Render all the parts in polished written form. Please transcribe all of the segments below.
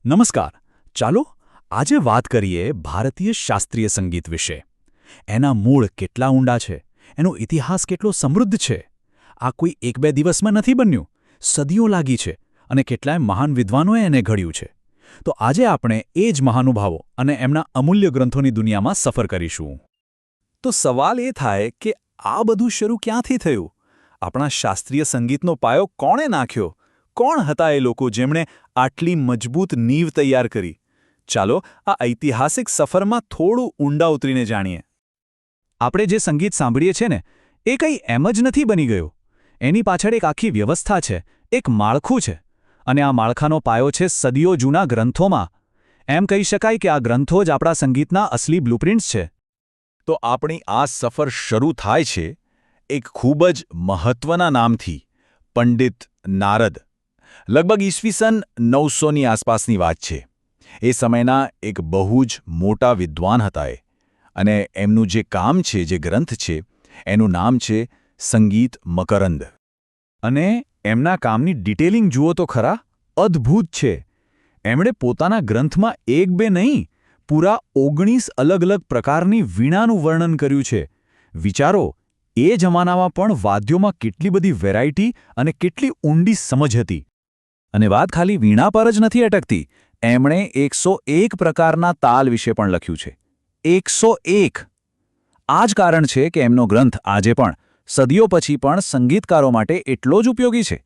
નમસ્કાર. ચાલો આજે વાત કરીએ ભારતીય શાસ્ત્રીય સંગીત વિશે. એના મૂળ કેટલા ઊંડા છે, એનો ઇતિહાસ કેટલો સમૃદ્ધ છે. આ કોઈ એક બે દિવસમાં નથી બન્યું, સદીઓ લાગી છે અને કેટલાય મહાન વિદ્વાનોએ એને ઘડ્યું છે. તો આજે આપણે એ જ મહાનુભાવો અને એમના અમૂલ્ય ગ્રંથોની દુનિયામાં સફર કરીશું. તો સવાલ એ થાય કે આ બધું શરૂ ક્યાંથી થયું? આપણા શાસ્ત્રીય સંગીતનો પાયો કોણે નાખ્યો? કોણ હતા એ લોકો જેમણે આટલી મજબૂત નીંવ તૈયાર કરી? ચાલો આ ઐતિહાસિક સફરમાં થોડું ઊંડા ઉતરીને જાણીએ. આપણે જે સંગીત સાંભળીએ છીએ ને, એ કંઈ એમ જ નથી બની ગયું. એની પાછળ એક આખી વ્યવસ્થા છે, એક માળખું છે. અને આ માળખાનો પાયો છે સદીઓ જૂના ગ્રંથોમાં. એમ કહી શકાય કે આ ગ્રંથો જ આપણા સંગીતના અસલી બ્લુપ્રિન્ટ્સ છે. તો આપણી આ સફર શરૂ થાય છે એક ખૂબ જ મહત્વના નામથી, પંડિત નારદ. લગભગ ઈસવીસન 900ની આસપાસની વાત છે. એ સમયના એક બહુ જ મોટા વિદ્વાન હતા એ. અને એમનું જે કામ છે, જે ગ્રંથ છે, એનું નામ છે સંગીત મકરંદ. અને એમના કામની ડિટેલિંગ જુઓ તો ખરા, અદ્ભુત છે. એમણે પોતાના ગ્રંથમાં એક બે નહીં, પૂરા 19 અલગ અલગ પ્રકારની વીણાનું વર્ણન કર્યું છે. વિચારો, એ જમાનામાં પણ વાદ્યોમાં કેટલી બધી વેરાયટી અને કેટલી ઊંડી સમજ હતી. અને વાત ખાલી વીણા પર જ નથી અટકતી. એમણે 101 પ્રકારના તાલ વિશે પણ લખ્યું છે. 101! આ જ કારણ છે કે એમનો ગ્રંથ આજે પણ, સદીઓ પછી પણ સંગીતકારો માટે એટલો જ ઉપયોગી છે.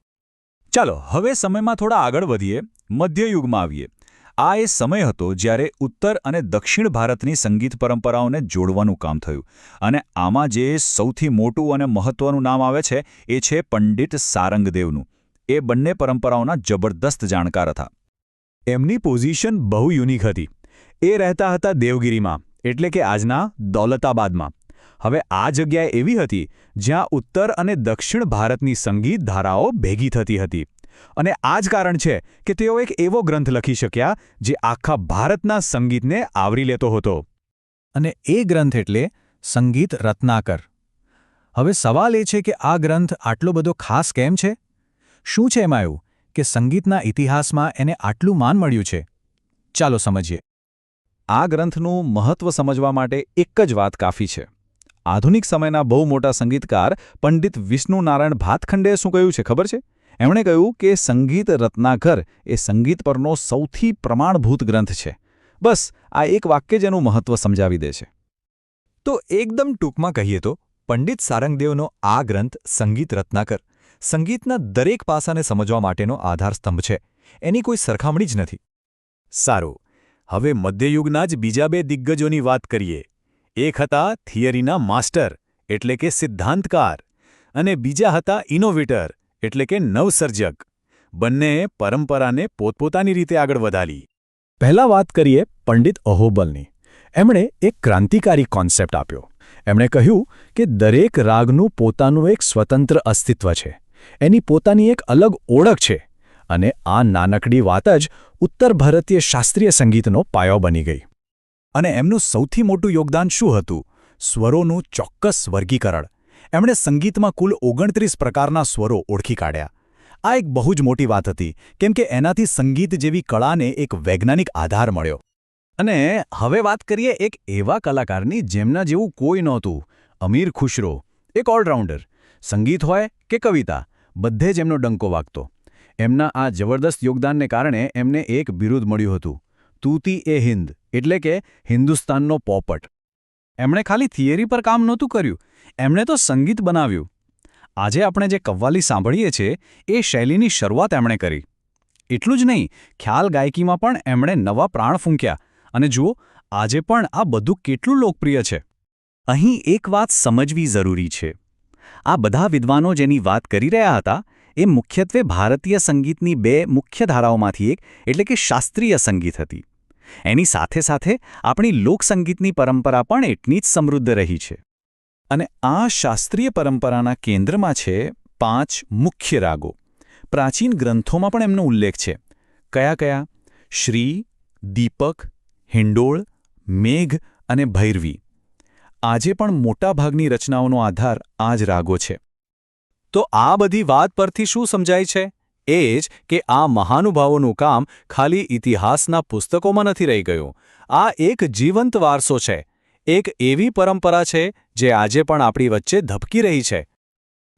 ચાલો હવે સમયમાં થોડા આગળ વધીએ, મધ્યયુગમાં આવીએ. આ એ સમય હતો જ્યારે ઉત્તર અને દક્ષિણ ભારતની સંગીત પરંપરાઓને જોડવાનું કામ થયું. અને આમાં જે સૌથી મોટું અને મહત્વનું નામ આવે છે એ છે પંડિત સારંગદેવનું. એ બંને પરંપરાઓના જબરદસ્ત જાણકાર હતા. એમની પોઝિશન બહુ યુનિક હતી. એ રહેતા હતા દેવગિરીમાં, એટલે કે આજના દૌલતાબાદમાં. હવે આ જગ્યા એવી હતી જ્યાં ઉત્તર અને દક્ષિણ ભારતની સંગીત ધારાઓ ભેગી થતી હતી. અને આ જ કારણ છે કે તેઓ એક એવો ગ્રંથ લખી શક્યા જે આખા ભારતના સંગીતને આવરી લેતો હતો. અને એ ગ્રંથ એટલે સંગીત રત્નાકર. હવે સવાલ એ છે કે આ ગ્રંથ આટલો બધો ખાસ કેમ છે? શું છે એમાં એવું કે સંગીતના ઇતિહાસમાં એને આટલું માન મળ્યું છે? ચાલો સમજીએ. આ ગ્રંથનું મહત્વ સમજવા માટે એક જ વાત કાફી છે. આધુનિક સમયના બહુ મોટા સંગીતકાર પંડિત વિષ્ણુ નારાયણ ભાતખંડેએ શું કહ્યું છે ખબર છે? એમણે કહ્યું કે સંગીત રત્નાકર એ સંગીત પરનો સૌથી પ્રમાણભૂત ગ્રંથ છે. બસ આ એક વાક્ય જ એનું મહત્વ સમજાવી દે છે. તો એકદમ ટૂંકમાં કહીએ તો પંડિત સારંગદેવનો આ ગ્રંથ સંગીત રત્નાકર સંગીતના દરેક પાસાને સમજવા માટેનો આધારસ્તંભ છે. એની કોઈ સરખામણી જ નથી. સારું, હવે મધ્યયુગના જ બીજા બે દિગ્ગજોની વાત કરીએ. એક હતા થિયરીના માસ્ટર, એટલે કે સિદ્ધાંતકાર, અને બીજા હતા ઇનોવેટર, એટલે કે નવસર્જક. બંનેએ પરંપરાને પોતપોતાની રીતે આગળ વધારી. પહેલા વાત કરીએ પંડિત અહોબલની. એમણે એક ક્રાંતિકારી કોન્સેપ્ટ આપ્યો. એમણે કહ્યું કે દરેક રાગનું પોતાનું એક સ્વતંત્ર અસ્તિત્વ છે, એની પોતાની એક અલગ ઓળખ છે. અને આ નાનકડી વાત જ ઉત્તર ભારતીય શાસ્ત્રીય સંગીતનો પાયો બની ગઈ. અને એમનું સૌથી મોટું યોગદાન શું હતું? સ્વરોનું ચોક્કસ વર્ગીકરણ. એમણે સંગીતમાં કુલ 29 પ્રકારના સ્વરો ઓળખી કાઢ્યા. આ એક બહુ જ મોટી વાત હતી, કેમ કે એનાથી સંગીત જેવી કળાને એક વૈજ્ઞાનિક આધાર મળ્યો. અને હવે વાત કરીએ એક એવા કલાકારની જેમના જેવું કોઈ નહોતું, અમીર ખુશરો. એક ઓલરાઉન્ડર. સંગીત હોય કે કવિતા, બધે જ એમનો ડંકો વાગતો. એમના આ જબરદસ્ત યોગદાનને કારણે એમને એક બિરુદ મળ્યું હતું, તૂતી-એ-હિન્દ, એટલે કે હિન્દુસ્તાનનો પોપટ. એમણે ખાલી થિયરી પર કામ નહોતું કર્યું, એમણે તો સંગીત બનાવ્યું. આજે આપણે જે કવ્વાલી સાંભળીએ છીએ એ શૈલીની શરૂઆત એમણે કરી. એટલું જ નહીં, ખ્યાલ ગાયકીમાં પણ એમણે નવા પ્રાણ ફૂંક્યા. અને જુઓ, આજે પણ આ બધું કેટલું લોકપ્રિય છે. અહીં એક વાત સમજવી જરૂરી છે. આ બધા વિદ્વાનો જેની વાત કરી રહ્યા હતા એ મુખ્યત્વે ભારતીય સંગીતની બે મુખ્ય ધારાઓમાંથી એક, એટલે કે શાસ્ત્રીય સંગીત હતી. એની સાથે સાથે આપણી લોકસંગીતની પરંપરા પણ એટલી જ સમૃદ્ધ રહી છે. અને આ શાસ્ત્રીય પરંપરાના કેન્દ્રમાં છે 5 મુખ્ય રાગો. પ્રાચીન ગ્રંથોમાં પણ એમનો ઉલ્લેખ છે. કયા કયા? શ્રી, દીપક, હિંડોળ, મેઘ અને ભૈરવી. આજે પણ મોટાભાગની રચનાઓનો આધાર આ જ રાગો છે. તો આ બધી વાત પરથી શું સમજાય છે એ જ કે આ મહાનુભાવોનું કામ ખાલી ઇતિહાસના પુસ્તકોમાં નથી રહી ગયું. આ એક જીવંત વારસો છે, એક એવી પરંપરા છે જે આજે પણ આપણી વચ્ચે ધબકી રહી છે.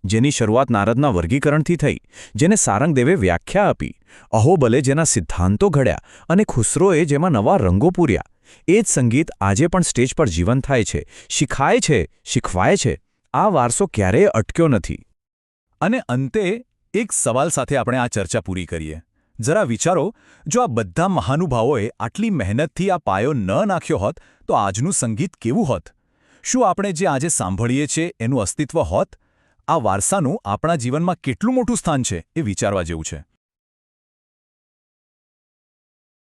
જેની શરૂઆત નારદના વર્ગીકરણથી થઈ, જેને સારંગદેવે વ્યાખ્યા આપી, અહોબલે જેના સિદ્ધાંતો ઘડ્યા અને ખુસરોએ જેમાં નવા રંગો પૂર્યા, એ જ સંગીત આજે પણ સ્ટેજ પર જીવંત થાય છે, શીખાય છે, શીખવાય છે. આ વારસો ક્યારેય અટક્યો નથી. અને અંતે એક સવાલ સાથે આપણે આ ચર્ચા પૂરી કરીએ. જરા વિચારો, જો આ બધા મહાનુભાવોએ આટલી મહેનતથી આ પાયો ન નાખ્યો હોત તો આજનું સંગીત કેવું હોત? શું આપણે જે આજે સાંભળીએ છીએ એનું અસ્તિત્વ હોત? આ વારસાનું આપણા જીવનમાં કેટલું મોટું સ્થાન છે એ વિચારવા જેવું છે.